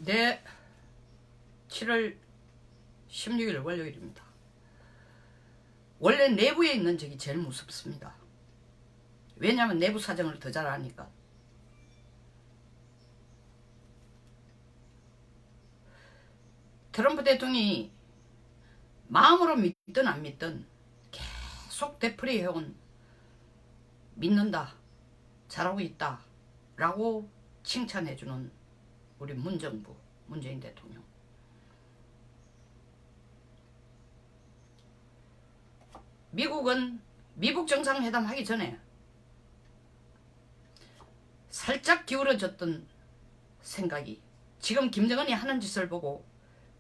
네, 7월 16일 월요일입니다. 원래 내부에 있는 적이 제일 무섭습니다. 왜냐하면 내부 사정을 더 잘 아니까. 트럼프 대통령이 마음으로 믿든 안 믿든 계속 되풀이해온 믿는다, 잘하고 있다 라고 칭찬해주는 우리 문정부 문재인 대통령. 미국은 미국 정상회담 하기 전에 살짝 기울어졌던 생각이 지금 김정은이 하는 짓을 보고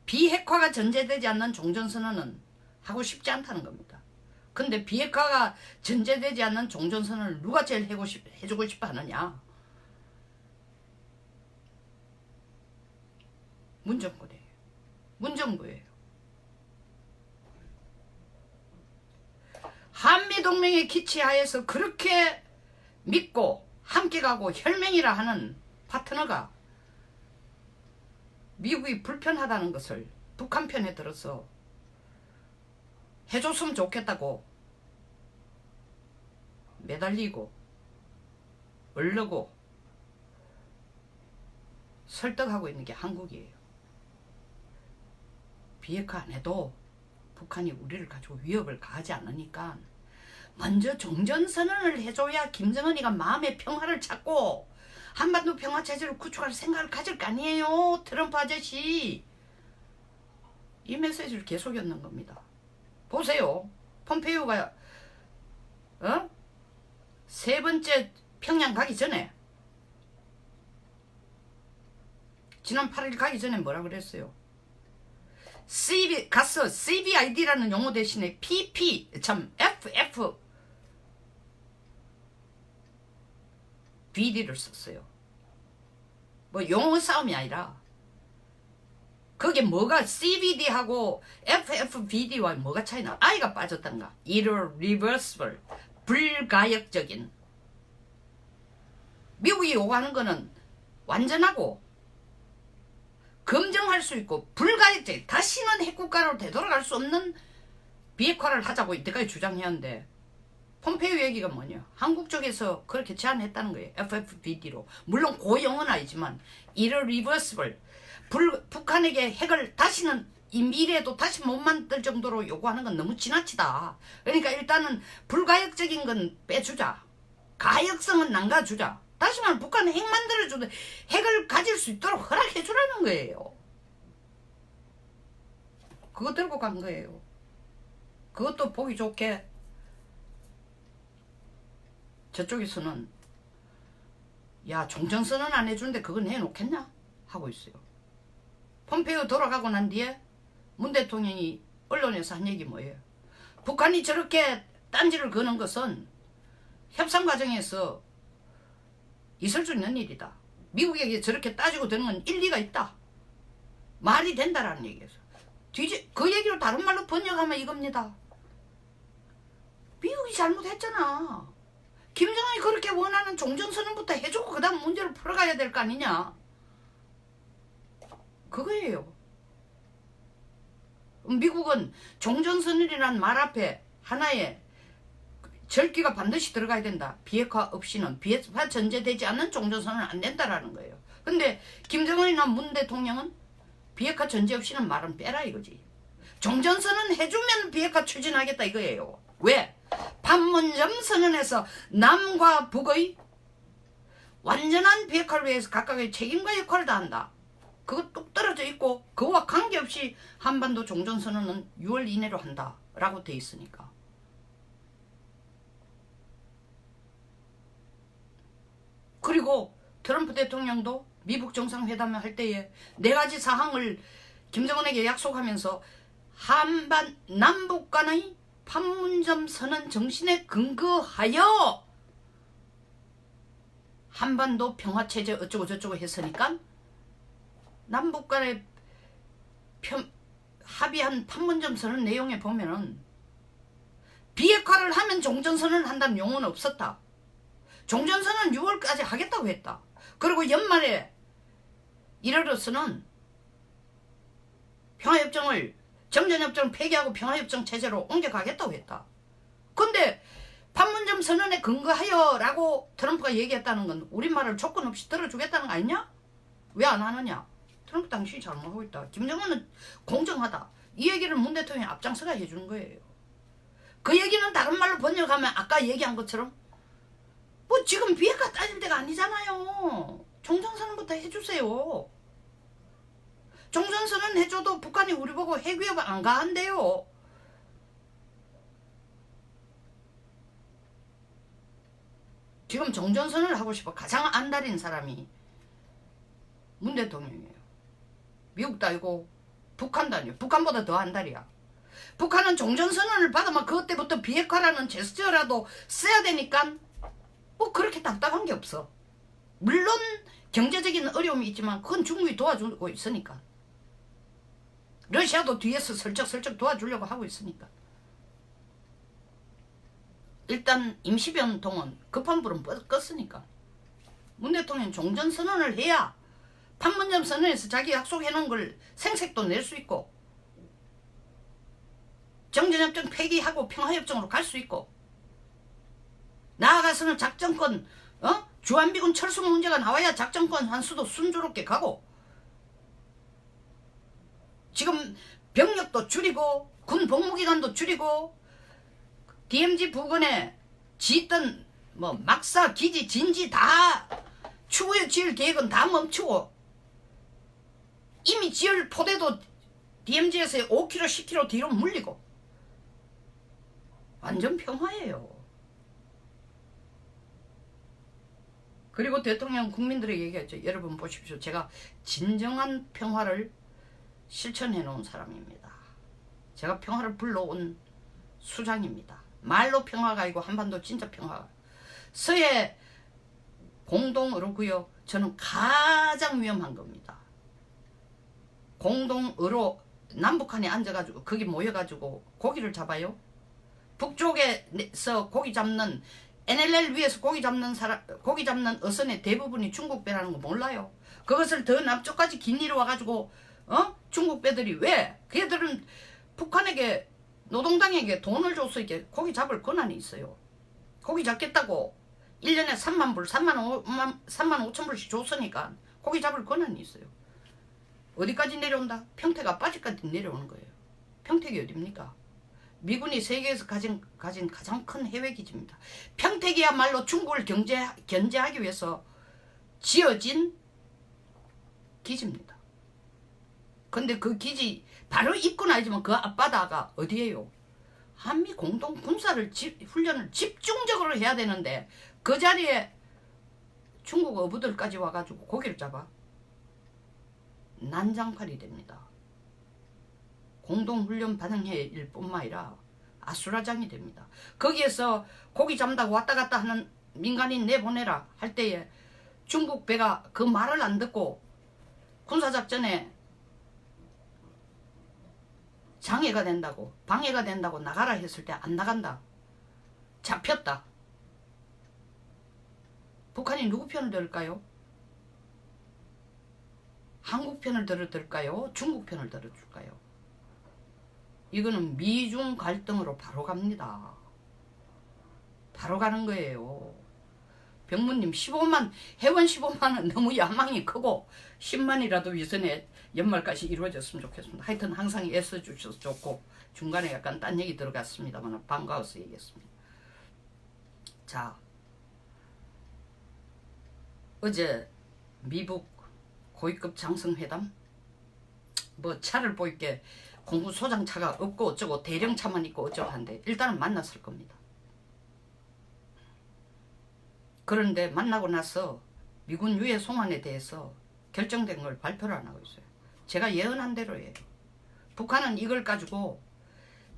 비핵화가 전제되지 않는 종전선언은 하고 싶지 않다는 겁니다. 근데 비핵화가 전제되지 않는 종전선언을 누가 제일 해주고 싶어 하느냐? 문정부예요. 문정부예요. 한미동맹의 기치하에서 그렇게 믿고 함께 가고 혈맹이라 하는 파트너가 미국이 불편하다는 것을 북한 편에 들어서 해줬으면 좋겠다고 매달리고 얼르고 설득하고 있는 게 한국이에요. 비핵화 안 해도 북한이 우리를 가지고 위협을 가하지 않으니까 먼저 종전선언을 해줘야 김정은이가 마음의 평화를 찾고 한반도 평화체제를 구축할 생각을 가질 거 아니에요. 트럼프 아저씨. 이 메시지를 계속 였는 겁니다. 보세요. 폼페이오가 세 번째 평양 가기 전에 지난 8일 가기 전에 뭐라 그랬어요? 가서 CVID라는 용어 대신에 FFVD를 썼어요. 뭐 용어 싸움이 아니라 그게 뭐가 CVD하고 FFVD와 뭐가 차이나? I가 빠졌단가? irreversible, 불가역적인. 미국이 요구하는 거는 완전하고 검증할 수 있고 불가역적, 다시는 핵국가로 되돌아갈 수 없는 비핵화를 하자고 이때까지 주장해왔는데 폼페이오 얘기가 뭐냐? 한국 쪽에서 그렇게 제안했다는 거예요. FFVD로. 물론 그 용어는 아니지만 irreversible, 북한에게 핵을 다시는 이 미래에도 다시 못 만들 정도로 요구하는 건 너무 지나치다. 그러니까 일단은 불가역적인 건 빼주자. 가역성은 남겨주자. 다시 말하면 북한은 핵 만들어주도 핵을 가질 수 있도록 허락해주라는 거예요. 그거 들고 간 거예요. 그것도 보기 좋게 저쪽에서는 야, 종전선언 안 해주는데 그건 해놓겠냐? 하고 있어요. 폼페이오 돌아가고 난 뒤에 문 대통령이 언론에서 한 얘기 뭐예요? 북한이 저렇게 딴지를 거는 것은 협상 과정에서 있을 수 있는 일이다. 미국에게 저렇게 따지고 되는 건 일리가 있다. 말이 된다라는 얘기였어. 그 얘기를 다른 말로 번역하면 이겁니다. 미국이 잘못했잖아. 김정은이 그렇게 원하는 종전선언부터 해주고 그 다음 문제를 풀어가야 될 거 아니냐. 그거예요. 미국은 종전선언이라는 말 앞에 하나의 절기가 반드시 들어가야 된다. 비핵화 없이는, 비핵화 전제되지 않는 종전선언은 안 된다라는 거예요. 근데 김정은이나 문 대통령은 비핵화 전제 없이는 말은 빼라 이거지. 종전선언 해주면 비핵화 추진하겠다 이거예요. 왜? 판문점 선언에서 남과 북의 완전한 비핵화를 위해서 각각의 책임과 역할을 다한다. 그거 뚝 떨어져 있고 그와 관계없이 한반도 종전선언은 6월 이내로 한다 라고 돼 있으니까. 그리고 트럼프 대통령도 미국 정상회담을 할 때에 4가지 사항을 김정은에게 약속하면서 남북 간의 판문점 선언 정신에 근거하여 한반도 평화체제 어쩌고 저쩌고 했으니까 남북 간의 합의한 판문점 선언 내용에 보면은 비핵화를 하면 종전선언을 한다는 용어는 없었다. 종전선언은 6월까지 하겠다고 했다. 그리고 연말에 이르러서는 평화협정을 정전협정을 폐기하고 평화협정 체제로 옮겨가겠다고 했다. 근데 판문점 선언에 근거하여라고 트럼프가 얘기했다는 건 우리말을 조건 없이 들어주겠다는 거 아니냐? 왜 안 하느냐? 트럼프 당신이 잘못하고 있다. 김정은은 공정하다. 이 얘기를 문 대통령이 앞장서가 해주는 거예요. 그 얘기는 다른 말로 번역하면 아까 얘기한 것처럼 뭐 지금 비핵화 따질 때가 아니잖아요. 종전선언부터 해주세요. 종전선언 해줘도 북한이 우리 보고 핵위협 안 가한대요. 지금 종전선언을 하고 싶어 가장 안달인 사람이 문 대통령이에요. 미국도 아니고 북한도 아니에요. 북한보다 더 안달이야. 북한은 종전선언을 받으면 그것 때부터 비핵화라는 제스처라도 써야 되니까 뭐 그렇게 답답한 게 없어. 물론 경제적인 어려움이 있지만 그건 중국이 도와주고 있으니까. 러시아도 뒤에서 슬쩍슬쩍 도와주려고 하고 있으니까. 일단 임시변동은 급한 불은 껐으니까. 문 대통령 종전선언을 해야 판문점 선언에서 자기 약속해놓은 걸 생색도 낼 수 있고 정전협정 폐기하고 평화협정으로 갈 수 있고 나아가서는 작전권 주한미군 철수 문제가 나와야 작전권 환수도 순조롭게 가고 지금 병력도 줄이고 군 복무기간도 줄이고 DMZ 부근에 짓던 뭐 막사 기지 진지 다 추후에 지을 계획은 다 멈추고 이미 지을 포대도 DMZ에서 5km 10km 뒤로 물리고 완전 평화예요. 그리고 대통령 국민들에게 얘기했죠. 여러분 보십시오. 제가 진정한 평화를 실천해 놓은 사람입니다. 제가 평화를 불러온 수장입니다. 말로 평화가 아니고 한반도 진짜 평화가. 서해 공동의료구역 저는 가장 위험한 겁니다. 공동의료 남북한이 앉아가지고 거기 모여가지고 고기를 잡아요. 북쪽에서 고기 잡는 NLL 위에서 고기 잡는 어선의 대부분이 중국 배라는 거 몰라요. 그것을 더 남쪽까지 긴 일이 와가지고 중국 배들이 왜? 걔들은 북한에게 노동당에게 돈을 줘서 이렇게 고기 잡을 권한이 있어요. 고기 잡겠다고 1년에 3만 불, 3만 5천 불씩 줬으니까 고기 잡을 권한이 있어요. 어디까지 내려온다? 평택 앞바지까지 내려오는 거예요. 평택이 어딥니까? 미군이 세계에서 가진 가장 큰 해외 기지입니다. 평택이야말로 중국을 견제하기 위해서 지어진 기지입니다. 근데 그 기지 바로 입구는 아니지만 그 앞바다가 어디예요? 한미 공동 군사를 훈련을 집중적으로 해야 되는데 그 자리에 중국 어부들까지 와가지고 고기를 잡아 난장판이 됩니다. 공동훈련 반응회일 뿐만 아니라 아수라장이 됩니다. 거기에서 고기 잡는다고 왔다 갔다 하는 민간인 내보내라 할 때에 중국 배가 그 말을 안 듣고 군사작전에 장애가 된다고 방해가 된다고 나가라 했을 때 안 나간다. 잡혔다. 북한이 누구 편을 들을까요? 한국 편을 들을까요? 중국 편을 들어줄까요? 이거는 미중 갈등으로 바로 갑니다. 바로 가는 거예요. 병무님 15만 회원 15만은 너무 야망이 크고 10만이라도 위선에 연말까지 이루어졌으면 좋겠습니다. 하여튼 항상 애써주셔서 좋고 중간에 약간 딴 얘기 들어갔습니다만 반가워서 얘기했습니다. 자, 어제 미북 고위급 장성회담 뭐 차를 보이게 공군소장차가 없고 어쩌고 대령차만 있고 어쩌고 한데 일단은 만났을 겁니다. 그런데 만나고 나서 미군 유해 송환에 대해서 결정된 걸 발표를 안 하고 있어요. 제가 예언한 대로예요. 북한은 이걸 가지고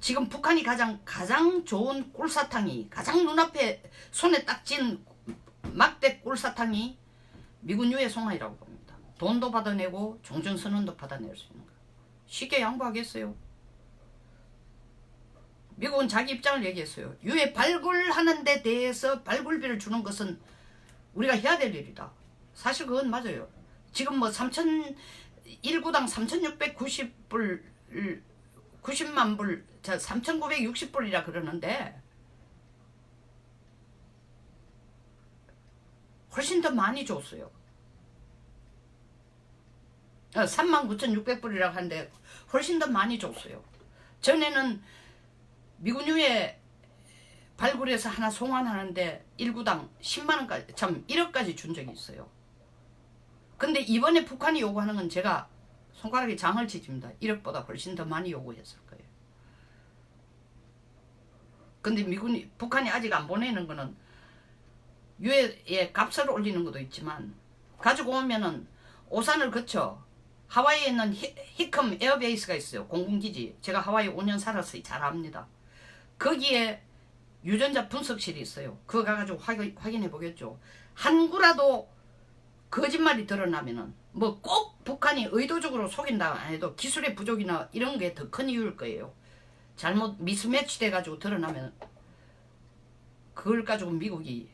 지금 북한이 가장 좋은 꿀사탕이 가장 눈앞에 손에 딱 쥔 막대 꿀사탕이 미군 유해 송환이라고 봅니다. 돈도 받아내고 종전선언도 받아낼 수 있는 거예요. 쉽게 양보하겠어요? 미국은 자기 입장을 얘기했어요. 유해 발굴하는 데 대해서 발굴비를 주는 것은 우리가 해야 될 일이다. 사실 그건 맞아요. 지금 뭐 3천 1구당 3,690불 90만 불, 3,960불이라 그러는데 훨씬 더 많이 줬어요. 39,600불이라고 하는데 훨씬 더 많이 줬어요. 전에는 미군 유해 발굴해서 하나 송환하는데 1구당 10만원까지, 참 1억까지 준 적이 있어요. 근데 이번에 북한이 요구하는 건 제가 손가락에 장을 치집니다. 1억보다 훨씬 더 많이 요구했을 거예요. 근데 북한이 아직 안 보내는 거는 유해의 값을 올리는 것도 있지만, 가지고 오면은 오산을 거쳐 하와이에 있는 히컴 에어베이스가 있어요. 공군기지. 제가 하와이 5년 살았어요. 잘 압니다. 거기에 유전자 분석실이 있어요. 그거 가가지고 확인해 보겠죠. 한 구라도 거짓말이 드러나면은 뭐 꼭 북한이 의도적으로 속인다 안 해도 기술의 부족이나 이런 게 더 큰 이유일 거예요. 잘못 미스매치 돼가지고 드러나면 그걸 가지고 미국이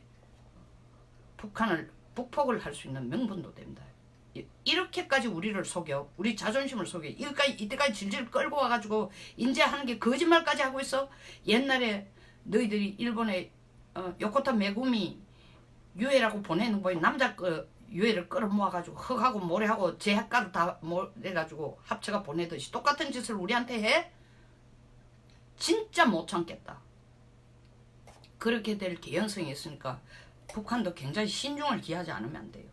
북한을 북폭을 할 수 있는 명분도 됩니다. 이렇게까지 우리를 속여, 우리 자존심을 속여, 이때까지 질질 끌고 와가지고 이제 하는 게 거짓말까지 하고 있어. 옛날에 너희들이 일본에 요코타 메구미 유해라고 보내는 거에 남자 유해를 끌어모아가지고 흙하고 모래하고 제학가루 다 모래가지고 합쳐가 보내듯이 똑같은 짓을 우리한테 해? 진짜 못 참겠다. 그렇게 될 개연성이 있으니까 북한도 굉장히 신중을 기하지 않으면 안 돼요.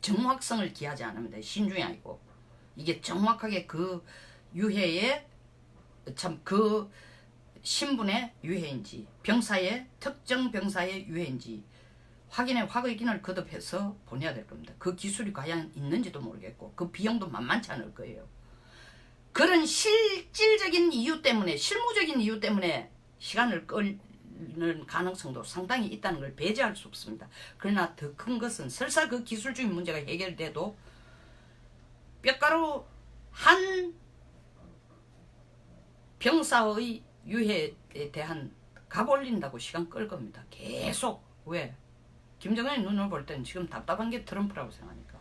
정확성을 기하지 않으면 돼요. 신중이 아니고. 이게 정확하게 그 유해의 참 그 신분의 유해인지 병사의 특정 병사의 유해인지 확인을 거듭해서 보내야 될 겁니다. 그 기술이 과연 있는지도 모르겠고 그 비용도 만만치 않을 거예요. 그런 실질적인 이유 때문에, 실무적인 이유 때문에 시간을 끌는 가능성도 상당히 있다는 걸 배제할 수 없습니다. 그러나 더 큰 것은 설사 그 기술적인 문제가 해결돼도 뼈가루 한 병사의 유해에 대한 값 올린다고 시간 끌 겁니다. 계속. 왜? 김정은의 눈을 볼 때는 지금 답답한 게 트럼프라고 생각하니까.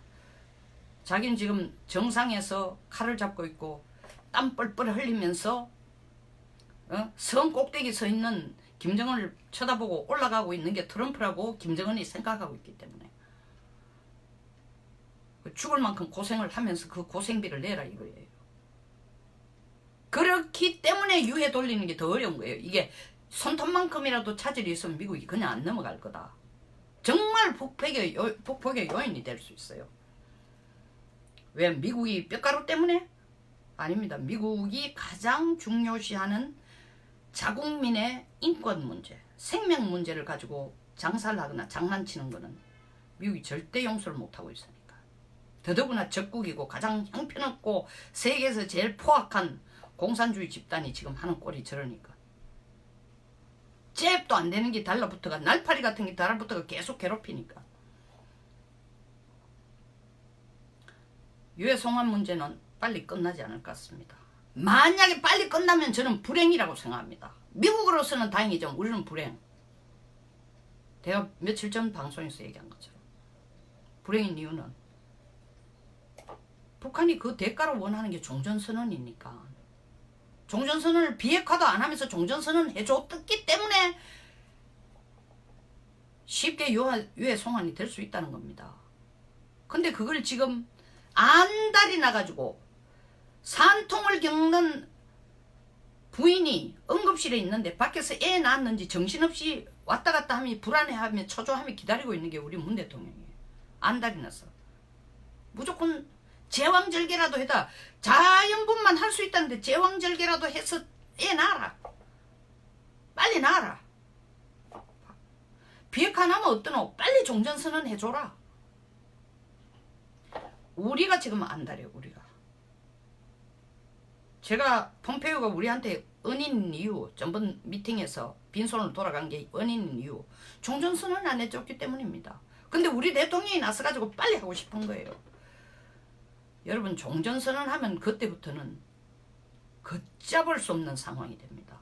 자기는 지금 정상에서 칼을 잡고 있고 땀 뻘뻘 흘리면서 성 꼭대기 서 있는 김정은을 쳐다보고 올라가고 있는 게 트럼프라고 김정은이 생각하고 있기 때문에 죽을 만큼 고생을 하면서 그 고생비를 내라 이거예요. 그렇기 때문에 유해 돌리는 게 더 어려운 거예요. 이게 손톱만큼이라도 차질이 있으면 미국이 그냥 안 넘어갈 거다. 정말 북폭의 요인이 될 수 있어요. 왜? 미국이 뼈가루 때문에? 아닙니다. 미국이 가장 중요시하는 자국민의 인권 문제, 생명 문제를 가지고 장사를 하거나 장난치는 거는 미국이 절대 용서를 못하고 있으니까. 더더구나 적국이고 가장 형편없고 세계에서 제일 포악한 공산주의 집단이 지금 하는 꼴이 저러니까. 잽도 안 되는 게 달라붙어가, 날파리 같은 게 달라붙어가 계속 괴롭히니까. 유해 송환 문제는 빨리 끝나지 않을 것 같습니다. 만약에 빨리 끝나면 저는 불행이라고 생각합니다. 미국으로서는 다행이죠. 우리는 불행. 내가 며칠 전 방송에서 얘기한 것처럼 불행인 이유는 북한이 그 대가로 원하는 게 종전선언이니까. 종전선언을 비핵화도 안 하면서 종전선언 해줬기 때문에 쉽게 유해 송환이 될 수 있다는 겁니다. 근데 그걸 지금 안달이 나가지고 산통을 겪는 부인이 응급실에 있는데 밖에서 애 낳았는지 정신없이 왔다 갔다 하며 불안해하며 초조하며 기다리고 있는 게 우리 문 대통령이에요. 안달이 나서. 무조건 제왕절개라도 해다. 자연분만 할 수 있다는데 제왕절개라도 해서 애 낳아라. 빨리 낳아라. 비핵화 나면 어떠노? 빨리 종전선언 해줘라. 우리가 지금 안달이에요. 우리가. 제가 폼페이오가 우리한테 은인 이유, 전번 미팅에서 빈손으로 돌아간 게 은인 이유, 종전선언 안 해줬기 때문입니다. 근데 우리 대통령이 나서가지고 빨리 하고 싶은 거예요. 여러분, 종전선언 하면 그때부터는 걷잡을 수 없는 상황이 됩니다.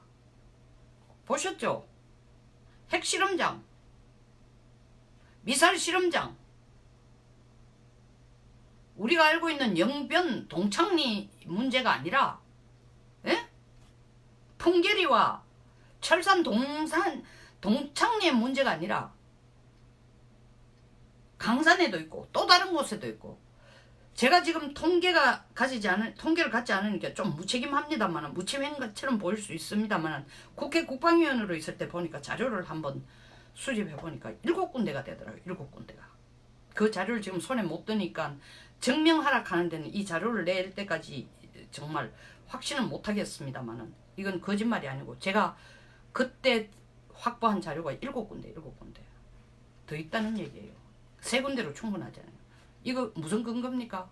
보셨죠? 핵실험장, 미사일 실험장, 우리가 알고 있는 영변 동창리 문제가 아니라 예? 풍계리와 철산 동창리의 문제가 아니라 강산에도 있고 또 다른 곳에도 있고 제가 지금 통계를 갖지 않으니까 좀 무책임합니다만 무책임한 것처럼 보일 수 있습니다만 국회 국방위원으로 있을 때 보니까 자료를 한번 수집해 보니까 7군데가 되더라고요. 7군데가. 그 자료를 지금 손에 못 드니까 증명하락하는 데는 이 자료를 낼 때까지 정말 확신은 못 하겠습니다만은 이건 거짓말이 아니고 제가 그때 확보한 자료가 7군데 더 있다는 얘기예요. 3군데로 충분하잖아요. 이거 무슨 근거입니까?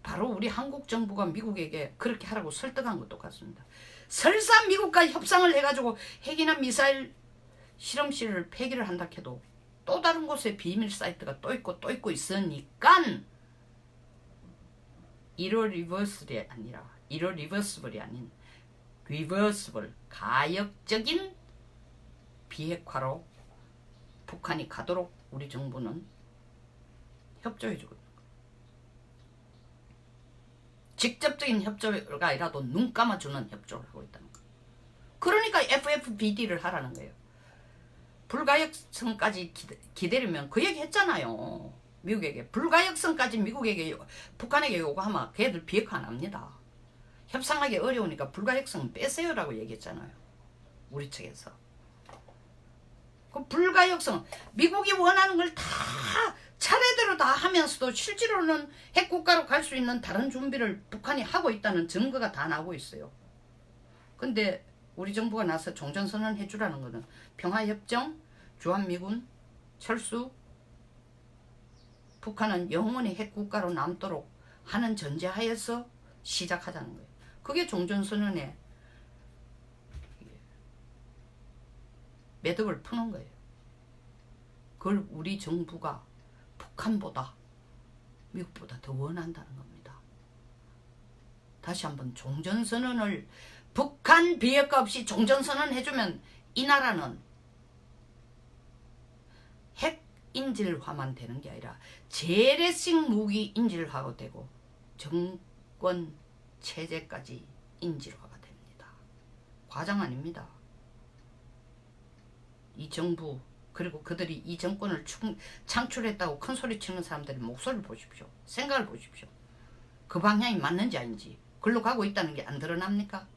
바로 우리 한국 정부가 미국에게 그렇게 하라고 설득한 것도 같습니다. 설사 미국과 협상을 해가지고 핵이나 미사일 실험실을 폐기를 한다 해도 또 다른 곳에 비밀 사이트가 또 있고 있으니까 이러리버스블이 아닌 리버스블 가역적인 비핵화로 북한이 가도록 우리 정부는 협조해주고 있는 거예요. 직접적인 협조가 아니라도 눈 감아주는 협조를 하고 있다는 거예요. 그러니까 FFBD를 하라는 거예요. 불가역성까지 기다리면 그 얘기 했잖아요. 미국에게. 불가역성까지 북한에게 요구하면 걔들 비핵화 안 합니다. 협상하기 어려우니까 불가역성 빼세요라고 얘기했잖아요. 우리 측에서. 그 불가역성, 미국이 원하는 걸 다 차례대로 다 하면서도 실제로는 핵국가로 갈 수 있는 다른 준비를 북한이 하고 있다는 증거가 다 나오고 있어요. 근데 우리 정부가 나서 종전선언 해주라는 거는 평화협정, 주한미군, 철수, 북한은 영원히 핵국가로 남도록 하는 전제하에서 시작하자는 거예요. 그게 종전선언의 매듭을 푸는 거예요. 그걸 우리 정부가 북한보다 미국보다 더 원한다는 겁니다. 다시 한번 종전선언을 북한 비핵화 없이 종전선언 해주면 이 나라는 핵 인질화만 되는 게 아니라 재래식 무기 인질화가 되고 정권 체제까지 인질화가 됩니다. 과장 아닙니다. 이 정부 그리고 그들이 이 정권을 창출했다고 큰 소리 치는 사람들의 목소리를 보십시오. 생각을 보십시오. 그 방향이 맞는지 아닌지 글로 가고 있다는 게 안 드러납니까?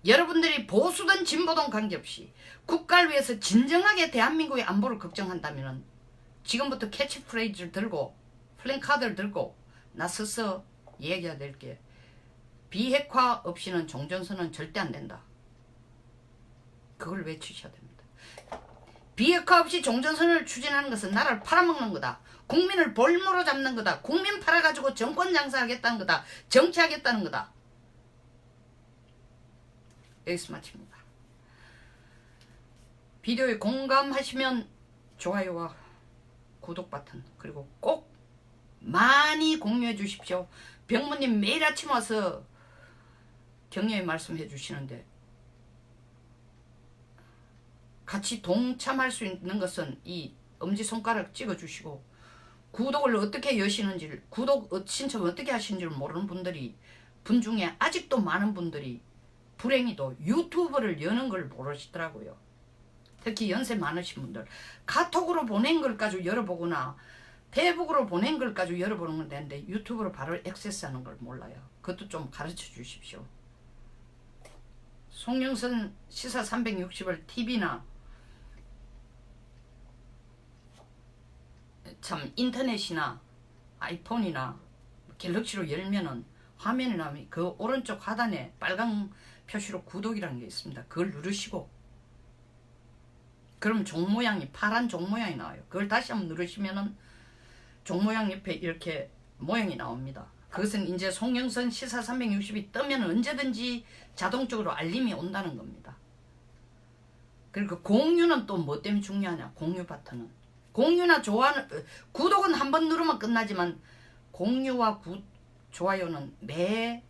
여러분들이 보수든 진보든 관계없이 국가를 위해서 진정하게 대한민국의 안보를 걱정한다면 지금부터 캐치프레이즈를 들고 플랜카드를 들고 나서서 얘기해야 될 게 비핵화 없이는 종전선언은 절대 안 된다. 그걸 외치셔야 됩니다. 비핵화 없이 종전선언을 추진하는 것은 나라를 팔아먹는 거다. 국민을 볼모로 잡는 거다. 국민 팔아가지고 정권 장사하겠다는 거다. 정치하겠다는 거다. 여기서 마칩니다. 비디오에 공감하시면 좋아요와 구독 버튼 그리고 꼭 많이 공유해 주십시오. 병무님 매일 아침 와서 격려의 말씀해 주시는데 같이 동참할 수 있는 것은 이 엄지손가락 찍어주시고 구독을 어떻게 여시는지를 구독 신청 어떻게 하시는지를 모르는 분 중에 아직도 많은 분들이 불행히도 유튜브를 여는 걸 모르시더라고요. 특히 연세 많으신 분들 카톡으로 보낸 걸 가지고 열어보거나 페이북으로 보낸 걸 가지고 열어보는 건 되는데 유튜브로 바로 액세스하는 걸 몰라요. 그것도 좀 가르쳐 주십시오. 송영선 시사 360을 TV나 참 인터넷이나 아이폰이나 갤럭시로 열면은 화면에 나오면 그 오른쪽 하단에 빨간 표시로 구독이라는 게 있습니다. 그걸 누르시고 그럼 종 모양이 파란 종 모양이 나와요. 그걸 다시 한번 누르시면은 종 모양 옆에 이렇게 모양이 나옵니다. 그것은 이제 송영선 시사 360이 뜨면 언제든지 자동적으로 알림이 온다는 겁니다. 그리고 공유는 또 뭐 때문에 중요하냐? 공유 버튼은 공유나 좋아는 구독은 한 번 누르면 끝나지만 공유와 좋아요는 매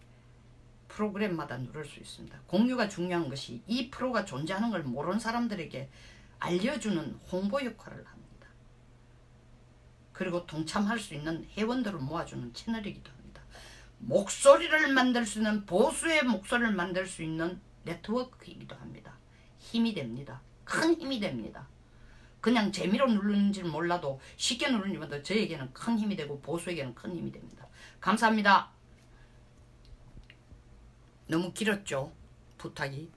프로그램마다 누를 수 있습니다. 공유가 중요한 것이 이 프로가 존재하는 걸 모르는 사람들에게 알려주는 홍보 역할을 합니다. 그리고 동참할 수 있는 회원들을 모아주는 채널이기도 합니다. 목소리를 만들 수 있는, 보수의 목소리를 만들 수 있는 네트워크이기도 합니다. 힘이 됩니다. 큰 힘이 됩니다. 그냥 재미로 누르는지 몰라도 쉽게 누르는지마다 저에게는 큰 힘이 되고 보수에게는 큰 힘이 됩니다. 감사합니다. 너무 길었죠? 부탁이.